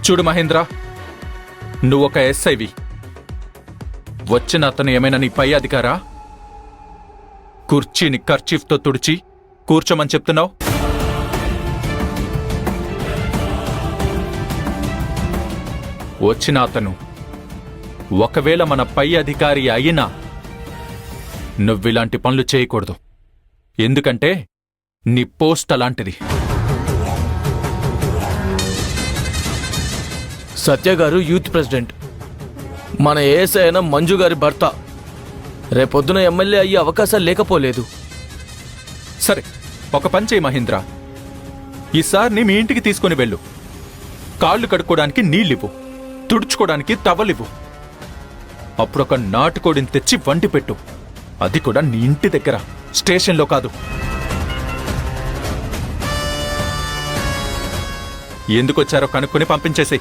చూడు మహేంద్ర, నువ్వొక ఎస్ఐవి. వచ్చిన అతను ఏమైనా నీ పై అధికారా? కుర్చీని కర్చీఫ్తో తుడిచి కూర్చోమని చెప్తున్నావు. వచ్చిన అతను ఒకవేళ మన పై అధికారి అయినా నువ్విలాంటి పనులు చేయకూడదు. ఎందుకంటే నీ పోస్ట్ అలాంటిది. సత్య గారు యూత్ ప్రెసిడెంట్, మన ఏఎస్ఐ అయిన మంజు గారి భర్త. రేపొద్దున ఎమ్మెల్యే అయ్యే అవకాశాలు లేకపోలేదు. సరే, ఒక పని చేయి మహేంద్ర, ఈసారిని మీ ఇంటికి తీసుకుని వెళ్ళు. కాళ్ళు కడుక్కోవడానికి నీళ్ళివ్వు, తుడుచుకోవడానికి టవలివ్వు. అప్పుడొక నాటుకోడిని తెచ్చి వండి పెట్టు. అది కూడా నీ ఇంటి దగ్గర, స్టేషన్లో కాదు. ఎందుకొచ్చారో కనుక్కొని పంపించేసి.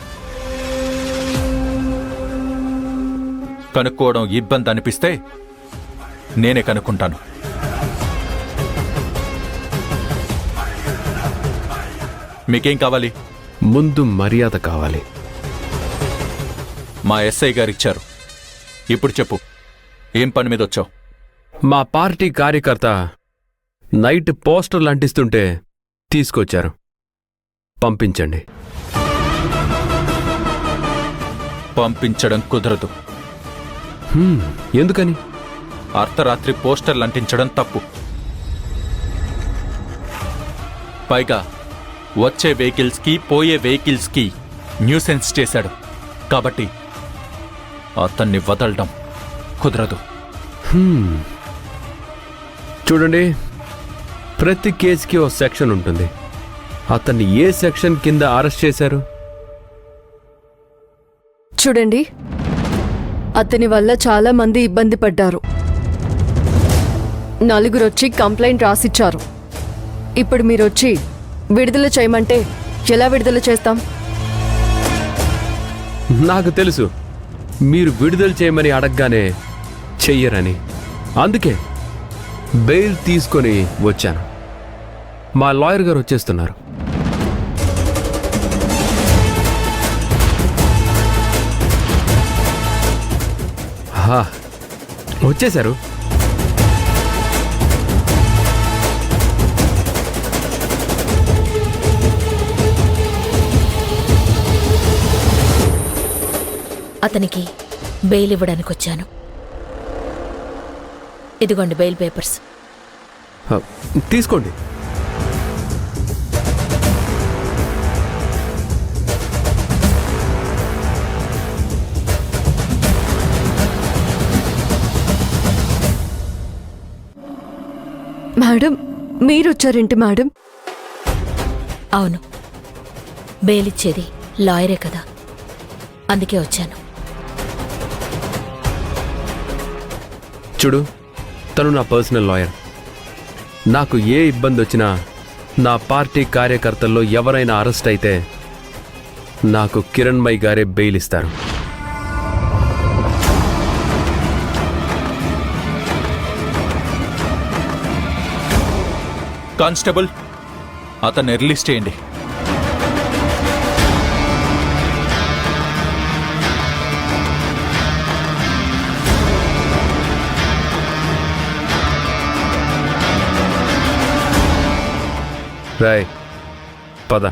కనుక్కోవడం ఇబ్బంది అనిపిస్తే నేనే కనుక్కుంటాను. మీకేం కావాలి? ముందు మర్యాద కావాలి. మా ఎస్ఐ గారిచ్చారు. ఇప్పుడు చెప్పు, ఏం పని మీద వచ్చావు? మా పార్టీ కార్యకర్త నైట్ పోస్టర్లు అంటిస్తుంటే తీసుకొచ్చారు. పంపించండి. పంపించడం కుదరదు. ఎందుకని? అర్ధరాత్రి పోస్టర్లు అంటించడం తప్పు. పైగా వచ్చే వెహికల్స్కి పోయే వెహికల్స్కి న్యూసెన్స్ చేశాడు. కాబట్టి అతన్ని వదలడం కుదరదు. చూడండి, ప్రతి కేసుకి ఓ సెక్షన్ ఉంటుంది. అతన్ని ఏ సెక్షన్ కింద అరెస్ట్ చేశారు? చూడండి, అతని వల్ల చాలా మంది ఇబ్బంది పడ్డారు. 4 వచ్చి కంప్లైంట్ రాసిచ్చారు. ఇప్పుడు మీరొచ్చి విడుదల చేయమంటే ఎలా విడుదల చేస్తాం? నాకు తెలుసు మీరు విడుదల చేయమని అడగగానే చెయ్యరని. అందుకే బెయిల్ తీసుకొని వచ్చాను. మా లాయర్ గారు వచ్చేస్తున్నారు. వచ్చేశారు. అతనికి బెయిల్ ఇవ్వడానికి వచ్చాను. ఇదిగోండి బెయిల్ పేపర్స్. తీసుకోండి. మేడం, మీరొచ్చారేంటి మేడం? అవును, బెయిల్ ఇచ్చేది లాయరే కదా, అందుకే వచ్చాను. చూడు, తను నా పర్సనల్ లాయర్. నాకు ఏ ఇబ్బంది వచ్చినా, నా పార్టీ కార్యకర్తల్లో ఎవరైనా అరెస్ట్ అయితే నాకు కిరణ్మయ్ గారే బెయిల్ ఇస్తారు. కానిస్టేబుల్, అతన్ని రిలీజ్ చేయండి. రాయ్, పద.